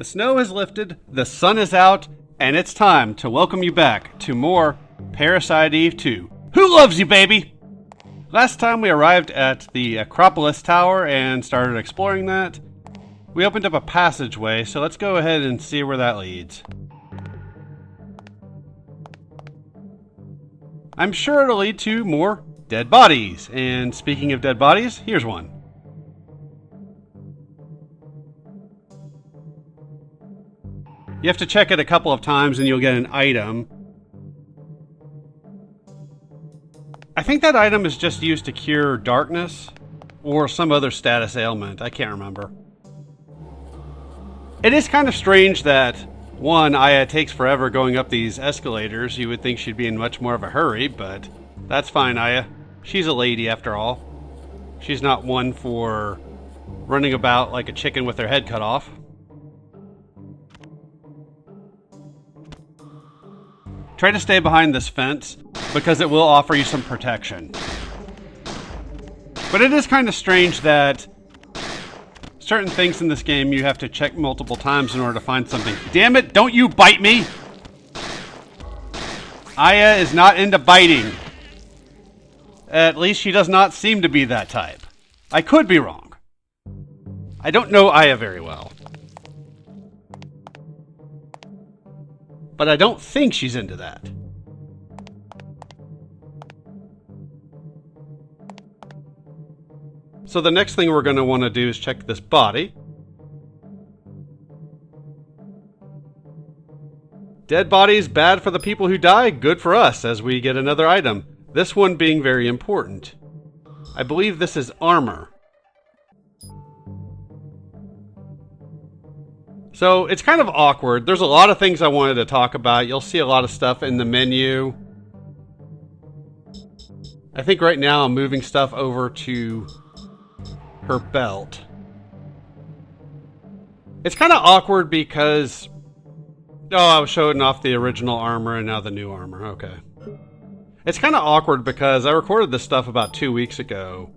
The snow has lifted, the sun is out, and it's time to welcome you back to more Parasite Eve 2. Who loves you, baby? Last time we arrived at the Acropolis Tower and started exploring that. We opened up a passageway, so let's go ahead and see where that leads. I'm sure it'll lead to more dead bodies, and speaking of dead bodies, here's one. You have to check it a couple of times and you'll get an item. I think that item is just used to cure darkness or some other status ailment. I can't remember. It is kind of strange that, one, Aya takes forever going up these escalators. You would think she'd be in much more of a hurry, but that's fine, Aya. She's a lady after all. She's not one for running about like a chicken with her head cut off. Try to stay behind this fence, because it will offer you some protection. But it is kind of strange that certain things in this game you have to check multiple times in order to find something. Damn it, don't you bite me! Aya is not into biting. At least she does not seem to be that type. I could be wrong. I don't know Aya very well. But I don't think she's into that. So the next thing we're going to want to do is check this body. Dead bodies, bad for the people who die, good for us as we get another item. This one being very important. I believe this is armor. So it's kind of awkward. There's a lot of things I wanted to talk about. You'll see a lot of stuff in the menu. I think right now I'm moving stuff over to her belt. It's kind of awkward because... Oh, I was showing off the original armor and now the new armor. Okay. It's kind of awkward because I recorded this stuff about 2 weeks ago.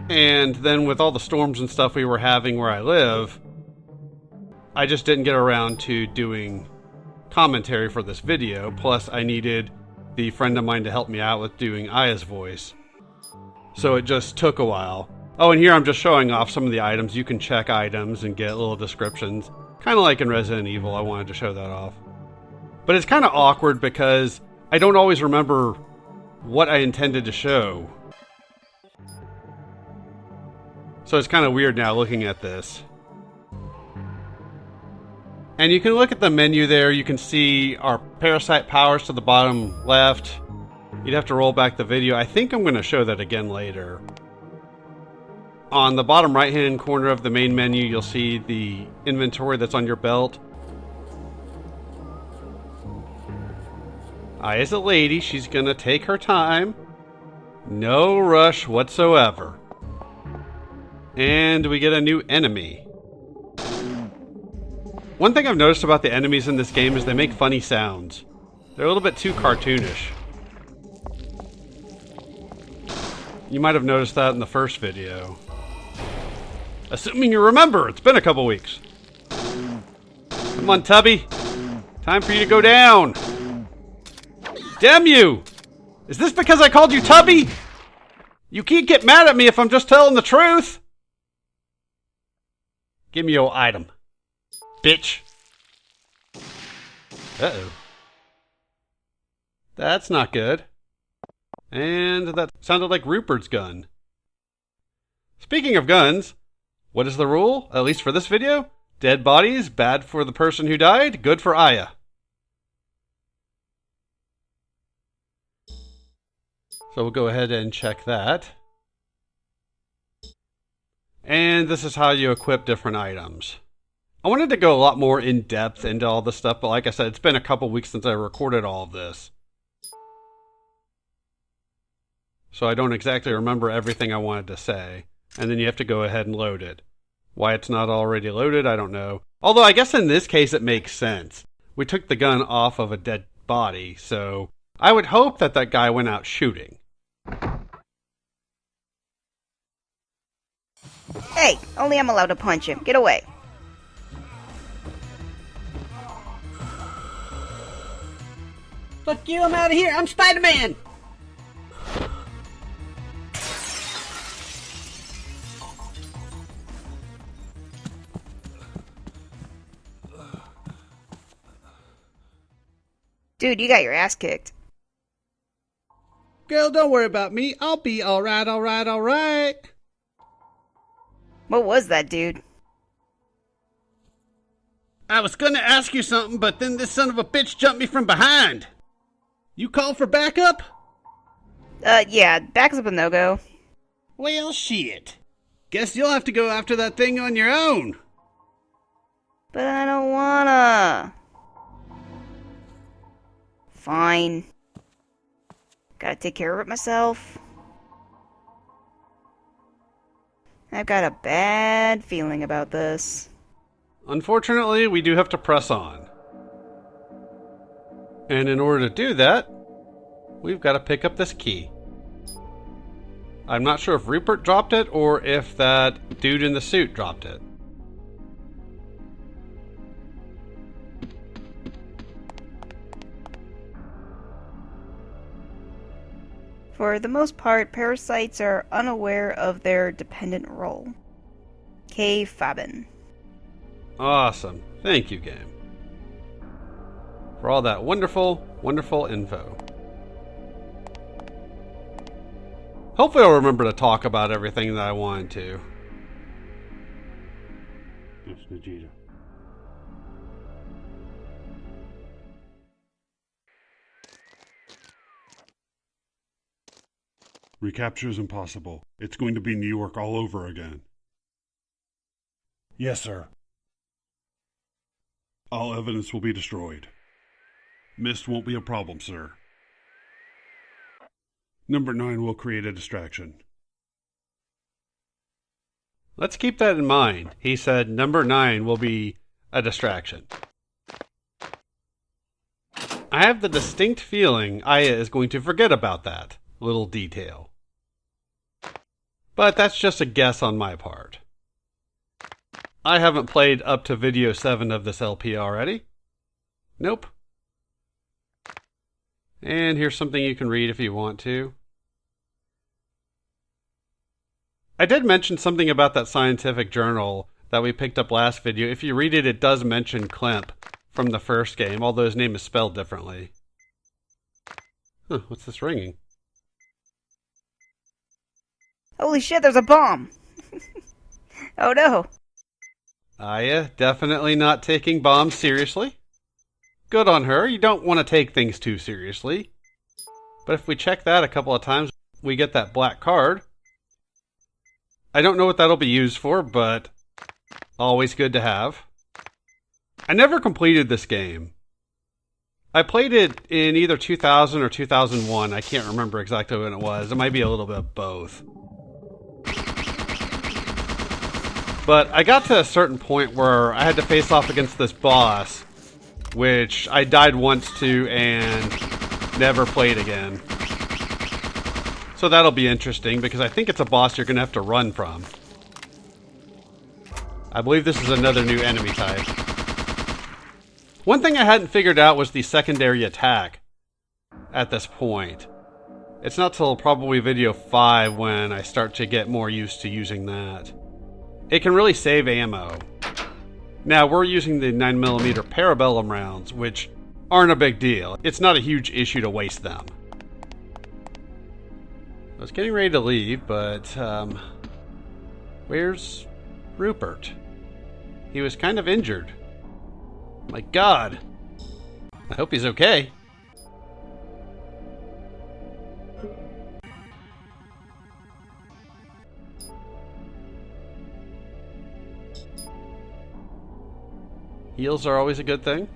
And then with all the storms and stuff we were having where I live, I just didn't get around to doing commentary for this video. Plus, I needed the friend of mine to help me out with doing Aya's voice. So it just took a while. Oh, and here I'm just showing off some of the items. You can check items and get little descriptions. Kind of like in Resident Evil, I wanted to show that off. But it's kind of awkward because I don't always remember what I intended to show. So it's kind of weird now looking at this. And you can look at the menu there. You can see our parasite powers to the bottom left. You'd have to roll back the video. I think I'm going to show that again later. On the bottom right hand corner of the main menu, you'll see the inventory that's on your belt. Aya's a lady. She's going to take her time. No rush whatsoever. And we get a new enemy. One thing I've noticed about the enemies in this game is they make funny sounds. They're a little bit too cartoonish. You might have noticed that in the first video. Assuming you remember, it's been a couple weeks. Come on, Tubby. Time for you to go down. Damn you! Is this because I called you Tubby? You can't get mad at me if I'm just telling the truth. Give me your item. Bitch. Uh-oh. That's not good. And that sounded like Rupert's gun. Speaking of guns, what is the rule, at least for this video? Dead bodies, bad for the person who died, good for Aya. So we'll go ahead and check that. And this is how you equip different items. I wanted to go a lot more in depth into all this stuff, but like I said, it's been a couple weeks since I recorded all of this. So I don't exactly remember everything I wanted to say. And then you have to go ahead and load it. Why it's not already loaded, I don't know. Although I guess in this case it makes sense. We took the gun off of a dead body, so I would hope that that guy went out shooting. Hey, only I'm allowed to punch him. Get away. Fuck you, I'm out of here. I'm Spider-Man. Dude, you got your ass kicked. Girl, don't worry about me. I'll be alright, alright, alright. What was that, dude? I was gonna ask you something, but then this son of a bitch jumped me from behind. You called for backup? Yeah, back's up a no-go. Well, shit. Guess you'll have to go after that thing on your own. But I don't wanna. Fine. Gotta take care of it myself. I've got a bad feeling about this. Unfortunately, we do have to press on. And in order to do that, we've got to pick up this key. I'm not sure if Rupert dropped it or if that dude in the suit dropped it. For the most part, parasites are unaware of their dependent role. K. Fabin. Awesome. Thank you, game. For all that wonderful, wonderful info. Hopefully I'll remember to talk about everything that I wanted to. Yes, Vegeta. Recapture is impossible. It's going to be New York all over again. Yes, sir. All evidence will be destroyed. Mist won't be a problem, sir. Number 9 will create a distraction. Let's keep that in mind. He said number 9 will be a distraction. I have the distinct feeling Aya is going to forget about that little detail. But that's just a guess on my part. I haven't played up to video 7 of this LP already. Nope. And here's something you can read if you want to. I did mention something about that scientific journal that we picked up last video. If you read it, it does mention Klemp from the first game, although his name is spelled differently. Huh, what's this ringing? Holy shit, there's a bomb! Oh no. Aya, definitely not taking bombs seriously. Good on her. You don't want to take things too seriously. But if we check that a couple of times, we get that black card. I don't know what that'll be used for, but always good to have. I never completed this game. I played it in either 2000 or 2001. I can't remember exactly when it was. It might be a little bit of both. But I got to a certain point where I had to face off against this boss, which I died once to and never played again. So that'll be interesting because I think it's a boss you're going to have to run from. I believe this is another new enemy type. One thing I hadn't figured out was the secondary attack at this point. It's not till probably video 5 when I start to get more used to using that. It can really save ammo. Now, we're using the 9mm Parabellum rounds, which aren't a big deal. It's not a huge issue to waste them. I was getting ready to leave, but, where's Rupert? He was kind of injured. My God. I hope he's okay. Heals are always a good thing.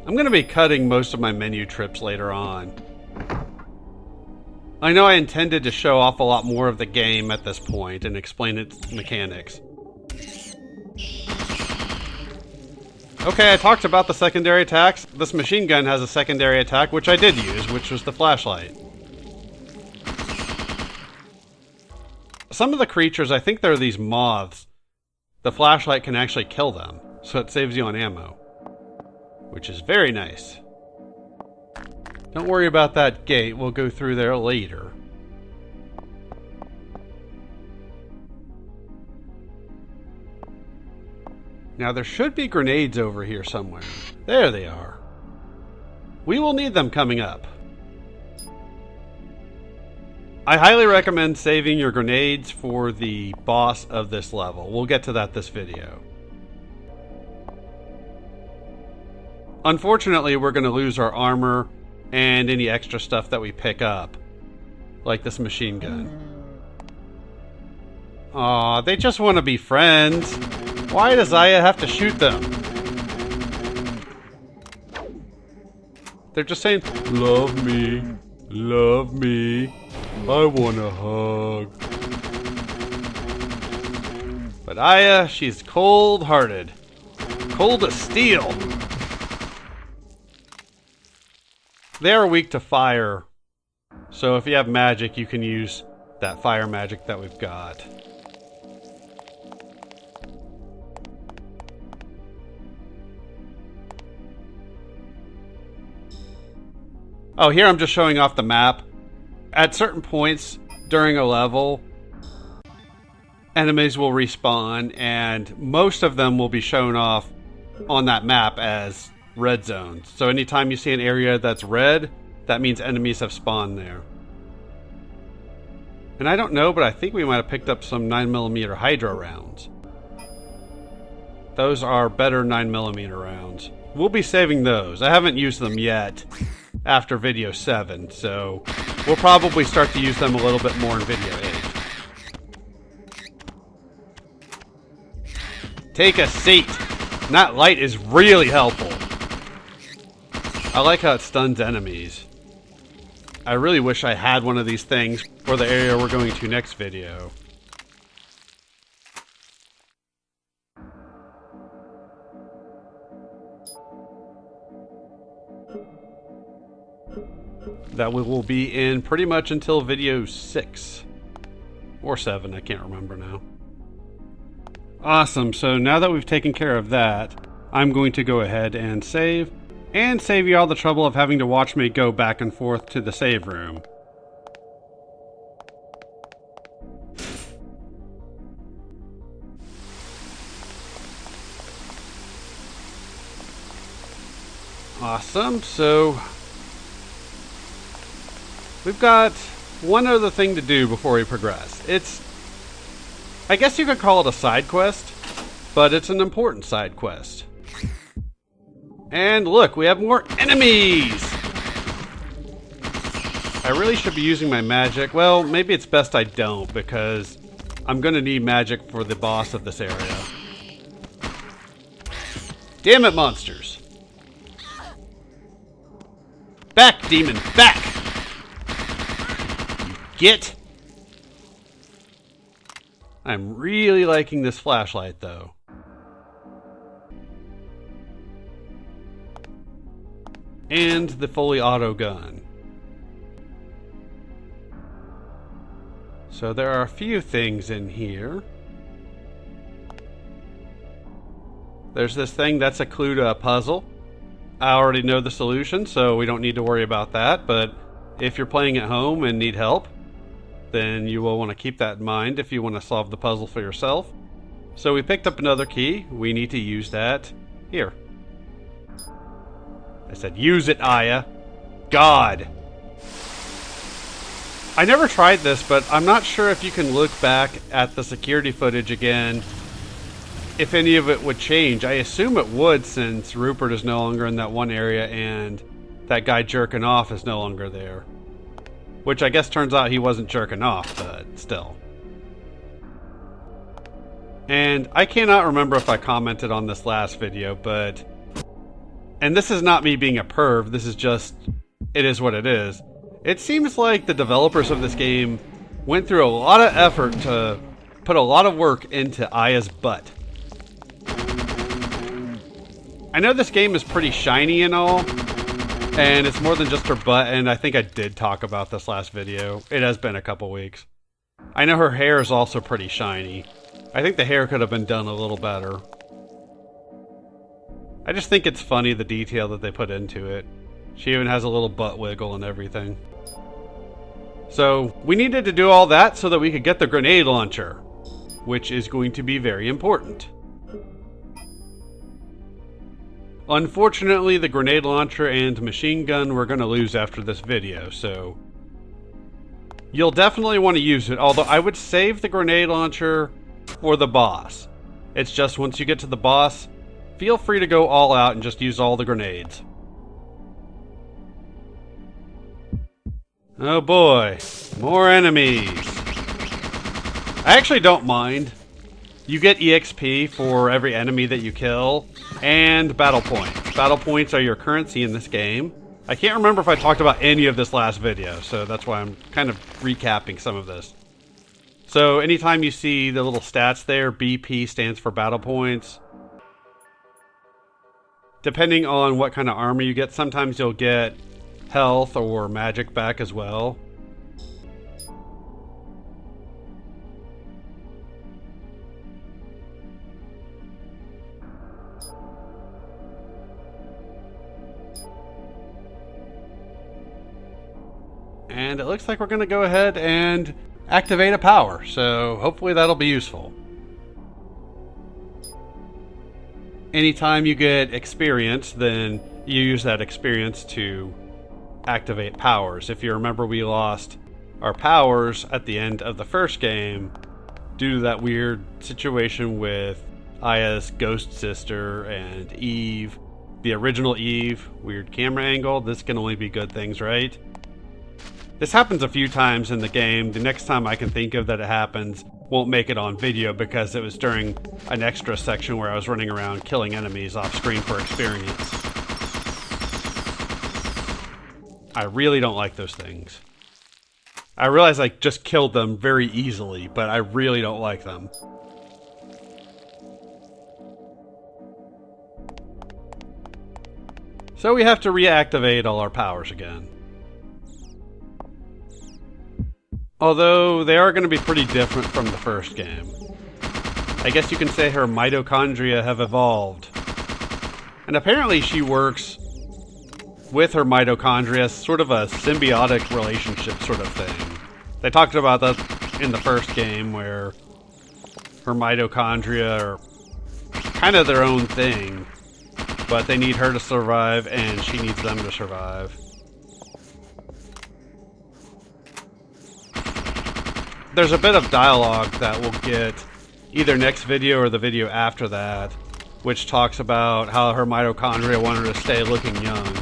I'm going to be cutting most of my menu trips later on. I know I intended to show off a lot more of the game at this point and explain its mechanics. Okay, I talked about the secondary attacks. This machine gun has a secondary attack, which I did use, which was the flashlight. Some of the creatures, I think they're these moths. The flashlight can actually kill them, so it saves you on ammo. which is very nice. Don't worry about that gate. We'll go through there later. Now there should be grenades over here somewhere. There they are. We will need them coming up. I highly recommend saving your grenades for the boss of this level. We'll get to that this video. Unfortunately, we're going to lose our armor and any extra stuff that we pick up, like this machine gun. Aw, they just want to be friends. Why does Aya have to shoot them? They're just saying, love me, I want a hug. But Aya, she's cold-hearted. Cold as steel. They are weak to fire. So if you have magic, you can use that fire magic that we've got. Oh, here I'm just showing off the map. At certain points during a level, enemies will respawn, and most of them will be shown off on that map as red zones. So anytime you see an area that's red, that means enemies have spawned there. And I don't know, but I think we might have picked up some 9mm Hydra rounds. Those are better 9mm rounds. We'll be saving those. I haven't used them yet after video 7, so we'll probably start to use them a little bit more in video 8. Take a seat. That light is really helpful. I like how it stuns enemies. I really wish I had one of these things for the area we're going to next video. That we will be in pretty much until video 6. Or 7, I can't remember now. Awesome, so now that we've taken care of that, I'm going to go ahead and save you all the trouble of having to watch me go back and forth to the save room. Awesome, so we've got one other thing to do before we progress. I guess you could call it a side quest, but it's an important side quest. And look, we have more enemies! I really should be using my magic. Well, maybe it's best I don't, because I'm gonna need magic for the boss of this area. Damn it, monsters! Back, demon, back! Get! I'm really liking this flashlight, though. And the fully auto gun. So there are a few things in here. There's this thing that's a clue to a puzzle. I already know the solution, so we don't need to worry about that, but if you're playing at home and need help, then you will want to keep that in mind if you want to solve the puzzle for yourself. So we picked up another key. We need to use that here. I said, use it, Aya. God. I never tried this, but I'm not sure if you can look back at the security footage again, if any of it would change. I assume it would, since Rupert is no longer in that one area and that guy jerking off is no longer there. Which I guess turns out he wasn't jerking off, but still. And I cannot remember if I commented on this last video, but... And this is not me being a perv, this is just... It is what it is. It seems like the developers of this game went through a lot of effort to put a lot of work into Aya's butt. I know this game is pretty shiny and all, and it's more than just her butt, and I think I did talk about this last video. It has been a couple weeks. I know her hair is also pretty shiny. I think the hair could have been done a little better. I just think it's funny the detail that they put into it. She even has a little butt wiggle and everything. So, we needed to do all that so that we could get the grenade launcher, which is going to be very important. Unfortunately, the grenade launcher and machine gun we're going to lose after this video, so you'll definitely want to use it, although I would save the grenade launcher for the boss. It's just once you get to the boss, feel free to go all out and just use all the grenades. Oh boy, more enemies. I actually don't mind. You get EXP for every enemy that you kill, and battle points. Battle points are your currency in this game. I can't remember if I talked about any of this last video, so that's why I'm kind of recapping some of this. So anytime you see the little stats there, BP stands for battle points. Depending on what kind of armor you get, sometimes you'll get health or magic back as well. And it looks like we're going to go ahead and activate a power, so hopefully that'll be useful. Anytime you get experience, then you use that experience to activate powers. If you remember, we lost our powers at the end of the first game due to that weird situation with Aya's ghost sister and Eve. The original Eve, weird camera angle. This can only be good things, right? This happens a few times in the game. The next time I can think of that it happens won't make it on video because it was during an extra section where I was running around killing enemies off screen for experience. I really don't like those things. I realize I just killed them very easily, but I really don't like them. So we have to reactivate all our powers again. Although they are going to be pretty different from the first game. I guess you can say her mitochondria have evolved. And apparently she works with her mitochondria, sort of a symbiotic relationship sort of thing. They talked about that in the first game where her mitochondria are kind of their own thing, but they need her to survive and she needs them to survive. There's a bit of dialogue that we'll get either next video or the video after that, which talks about how her mitochondria want her to stay looking young.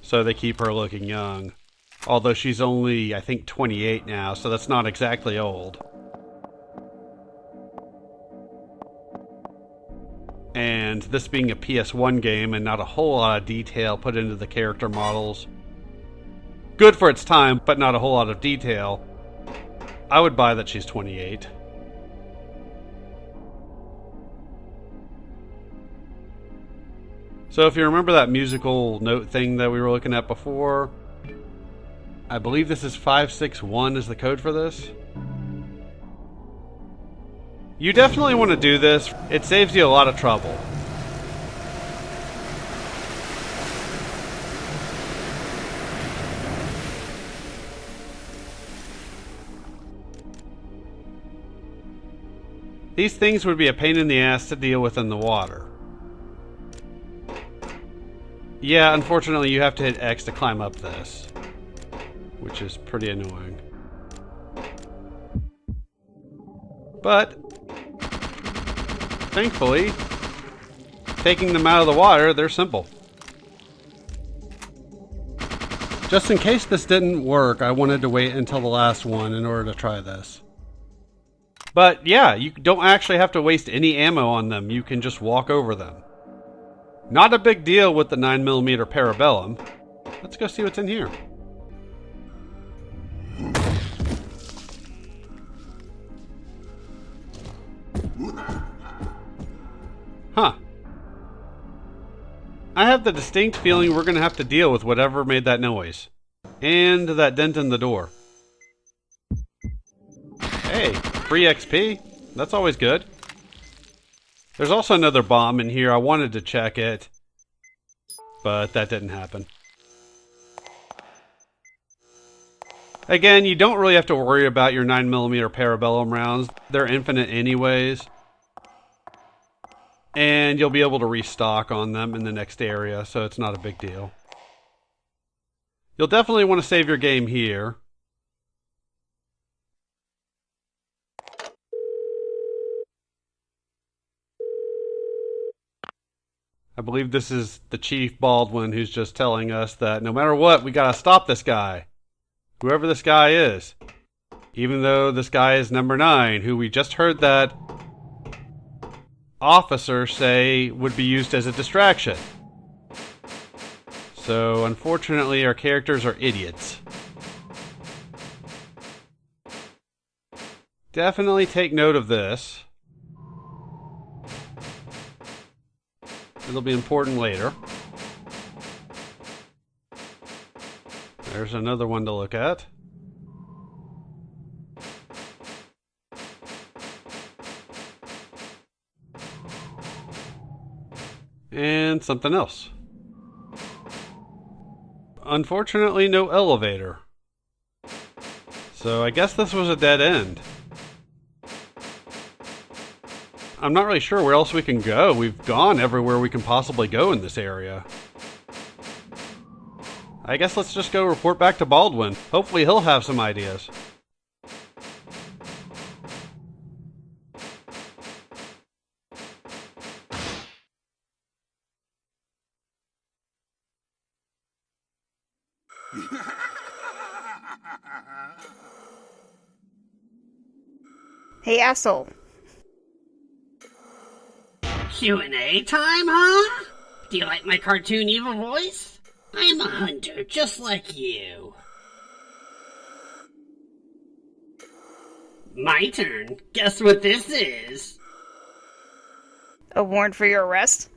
So they keep her looking young. Although she's only, I think, 28 now, so that's not exactly old. And this being a PS1 game and not a whole lot of detail put into the character models. Good for its time, but not a whole lot of detail. I would buy that she's 28. So if you remember that musical note thing that we were looking at before, I believe this is 561 is the code for this. You definitely want to do this. It saves you a lot of trouble. These things would be a pain in the ass to deal with in the water. Yeah, unfortunately you have to hit X to climb up this, which is pretty annoying. But, thankfully, taking them out of the water, they're simple. Just in case this didn't work, I wanted to wait until the last one in order to try this. But yeah, you don't actually have to waste any ammo on them. You can just walk over them. Not a big deal with the 9mm Parabellum. Let's go see what's in here. Huh. I have the distinct feeling we're going to have to deal with whatever made that noise. And that dent in the door. Hey, free XP. That's always good. There's also another bomb in here. I wanted to check it. but that didn't happen. Again, you don't really have to worry about your 9mm Parabellum rounds. They're infinite anyways. And you'll be able to restock on them in the next area, so it's not a big deal. You'll definitely want to save your game here. I believe this is the Chief Baldwin who's just telling us that no matter what, we gotta stop this guy. Whoever this guy is. Even though this guy is number 9, who we just heard that officer say would be used as a distraction. So, unfortunately, our characters are idiots. Definitely take note of this. It'll be important later. There's another one to look at. And something else. Unfortunately, no elevator. So I guess this was a dead end. I'm not really sure where else we can go. We've gone everywhere we can possibly go in this area. I guess let's just go report back to Baldwin. Hopefully he'll have some ideas. Hey, asshole. Q&A time, huh? Do you like my cartoon evil voice? I'm a hunter, just like you. My turn. Guess what this is? A warrant for your arrest?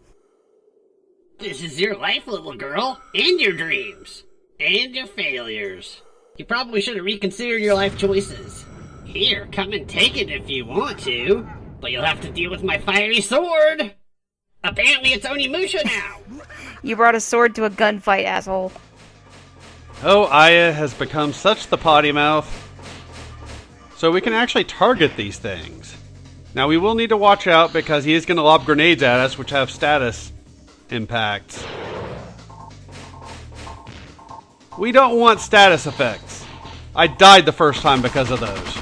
This is your life, little girl, and your dreams, and your failures. You probably should have reconsidered your life choices. Here, come and take it if you want to, but you'll have to deal with my fiery sword. Apparently it's Onimusha now. You brought a sword to a gunfight, asshole. Oh, Aya has become such the potty mouth. So we can actually target these things. Now we will need to watch out because he is going to lob grenades at us, which have status impacts. We don't want status effects. I died the first time because of those.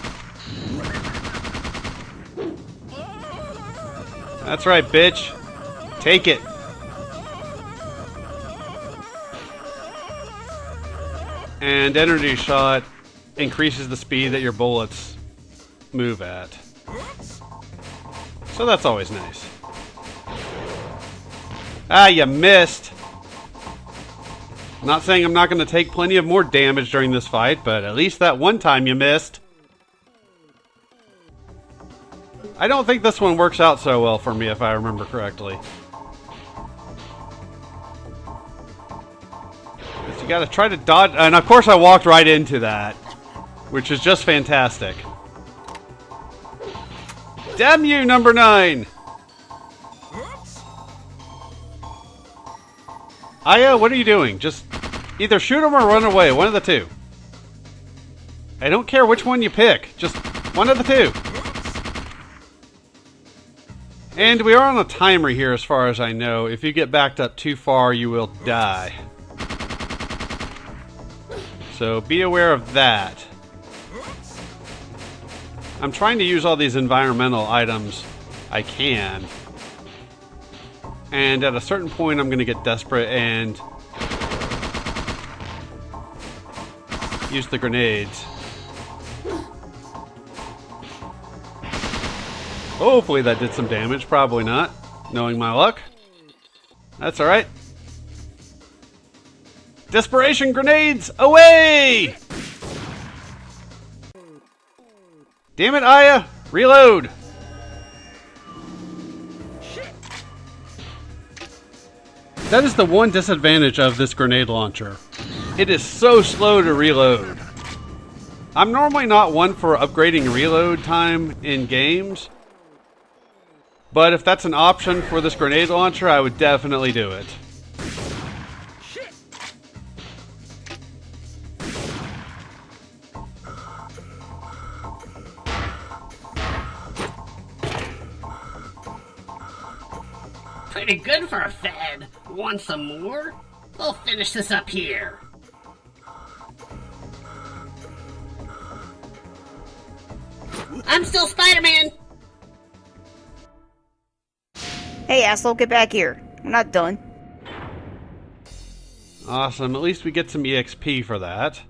That's right, bitch. Take it. And energy shot increases the speed that your bullets move at. So that's always nice. Ah, you missed. Not saying I'm not going to take plenty of more damage during this fight, but at least that one time you missed. I don't think this one works out so well for me, if I remember correctly. But you gotta try to dodge, and of course I walked right into that, which is just fantastic. Damn you, number 9! Aya, what are you doing? Just either shoot him or run away, one of the two. I don't care which one you pick, just one of the two. And we are on a timer here as far as I know. If you get backed up too far, you will die. So be aware of that. I'm trying to use all these environmental items I can. And at a certain point, I'm going to get desperate and use the grenades. Hopefully that did some damage. Probably not, knowing my luck. That's alright. Desperation grenades, away! Damn it, Aya! Reload! That is the one disadvantage of this grenade launcher. It is so slow to reload. I'm normally not one for upgrading reload time in games, but if that's an option for this grenade launcher, I would definitely do it. Pretty good for a fad. Want some more? We'll finish this up here. I'm still Spider-Man! Hey, asshole, get back here. I'm not done. Awesome, at least we get some EXP for that.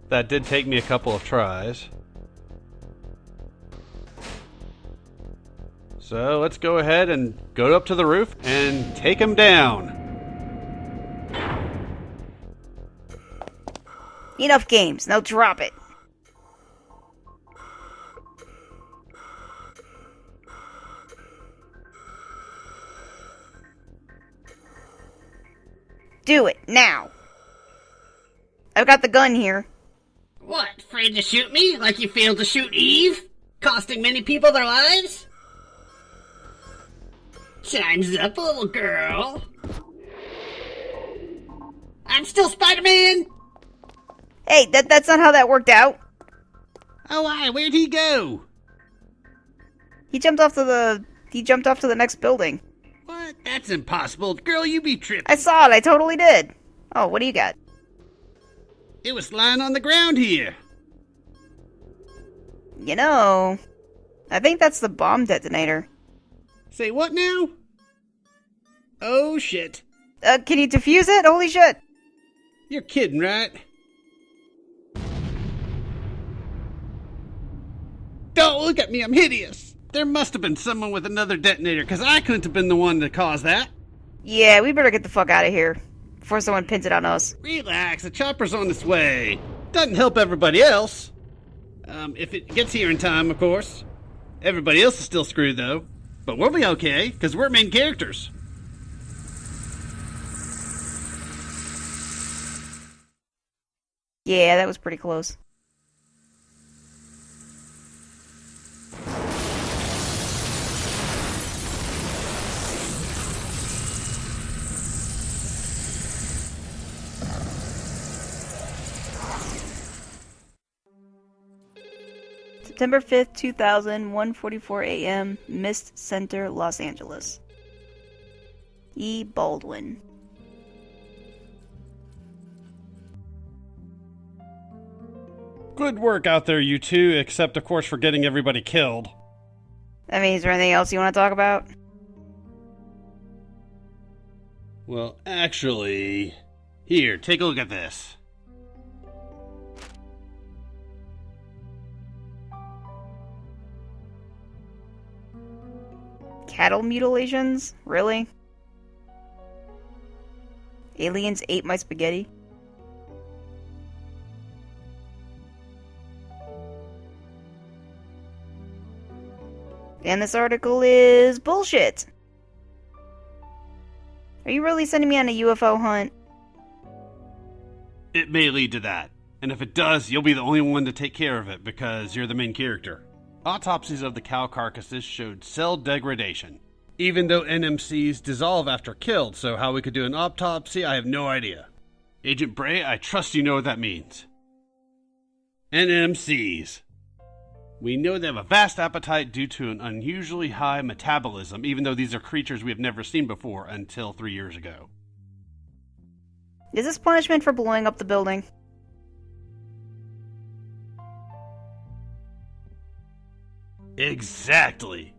That did take me a couple of tries. So let's go ahead and go up to the roof and take him down. Enough games, now drop it. Do it, now. I've got the gun here. What, afraid to shoot me like you failed to shoot Eve? Costing many people their lives? Time's up, little girl. I'm still Spider-Man! Hey, that's not how that worked out. Oh, why? Where'd he go? He jumped off to the next building. What? That's impossible. Girl, you be tripping. I saw it, I totally did. Oh, what do you got? It was lying on the ground here. You know, I think that's the bomb detonator. Say what now? Oh, shit. Can you defuse it? Holy shit. You're kidding, right? Don't look at me, I'm hideous. There must have been someone with another detonator, because I couldn't have been the one to cause that. Yeah, we better get the fuck out of here before someone pins it on us. Relax, the chopper's on its way. Doesn't help everybody else. If it gets here in time, of course. Everybody else is still screwed, though. But we'll be okay, because we're main characters. Yeah, that was pretty close. September 5th, 2000, 1:44 a.m., Mist Center, Los Angeles. E. Baldwin. Good work out there, you two, except, of course, for getting everybody killed. I mean, is there anything else you want to talk about? Well, actually... Here, take a look at this. Cattle mutilations? Really? Aliens ate my spaghetti? And this article is bullshit. Are you really sending me on a UFO hunt? It may lead to that. And if it does, you'll be the only one to take care of it because you're the main character. Autopsies of the cow carcasses showed cell degradation, even though NMCs dissolve after killed, so how we could do an autopsy, I have no idea. Agent Bray, I trust you know what that means. NMCs. We know they have a vast appetite due to an unusually high metabolism, even though these are creatures we have never seen before until 3 years ago. Is this punishment for blowing up the building? Exactly.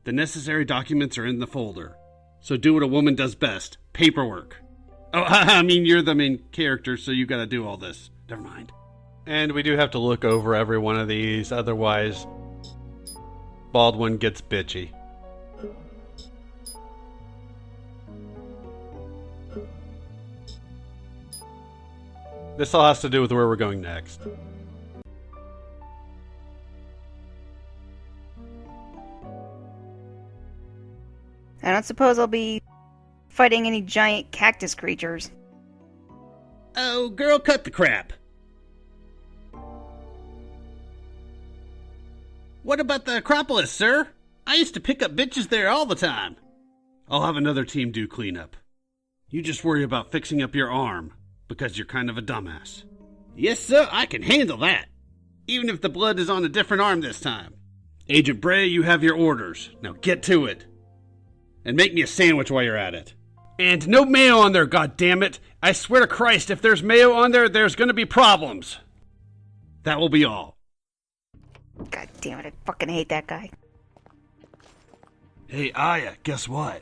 The necessary documents are in the folder. So do what a woman does best. Paperwork. Oh, I mean, you're the main character, so you gotta do all this. Never mind. And we do have to look over every one of these, otherwise Baldwin gets bitchy. This all has to do with where we're going next. I don't suppose I'll be fighting any giant cactus creatures. Oh, girl, cut the crap. What about the Acropolis, sir? I used to pick up bitches there all the time. I'll have another team do cleanup. You just worry about fixing up your arm, because you're kind of a dumbass. Yes, sir, I can handle that. Even if the blood is on a different arm this time. Agent Bray, you have your orders. Now get to it. And make me a sandwich while you're at it. And no mayo on there, goddammit! I swear to Christ, if there's mayo on there, there's gonna be problems. That will be all. God damn it, I fucking hate that guy. Hey, Aya, guess what?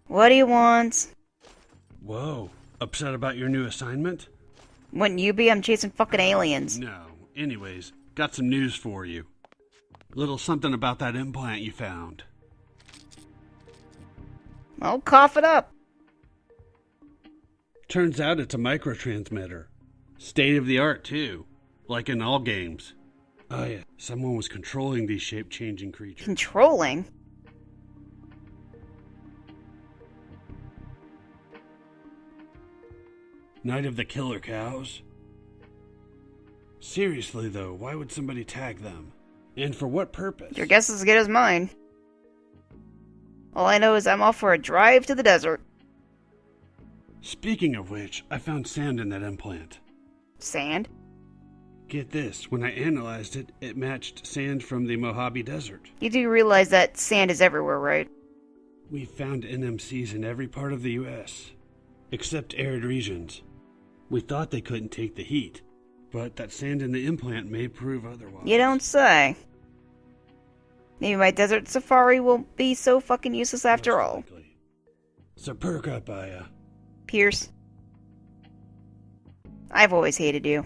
What do you want? Whoa, upset about your new assignment? Wouldn't you be? I'm chasing fucking aliens. No. Anyways, got some news for you. Little something about that implant you found. I'll cough it up. Turns out it's a microtransmitter. State of the art, too. Like in all games. Oh yeah, someone was controlling these shape-changing creatures. Controlling? Night of the Killer Cows? Seriously though, why would somebody tag them? And for what purpose? Your guess is as good as mine. All I know is I'm off for a drive to the desert. Speaking of which, I found sand in that implant. Sand? Get this, when I analyzed it, it matched sand from the Mojave Desert. You do realize that sand is everywhere, right? We found NMCs in every part of the U.S., except arid regions. We thought they couldn't take the heat, but that sand in the implant may prove otherwise. You don't say. Maybe my desert safari won't be so fucking useless after all. So perk up, Aya. Pierce. I've always hated you.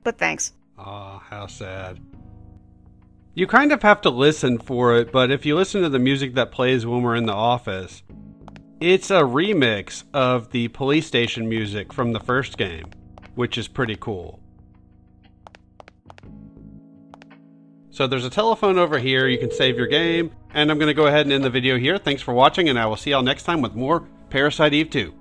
But thanks. Aw, how sad. You kind of have to listen for it, but if you listen to the music that plays when we're in the office, it's a remix of the police station music from the first game, which is pretty cool. So there's a telephone over here, you can save your game, and I'm going to go ahead and end the video here. Thanks for watching, and I will see y'all next time with more Parasite Eve 2.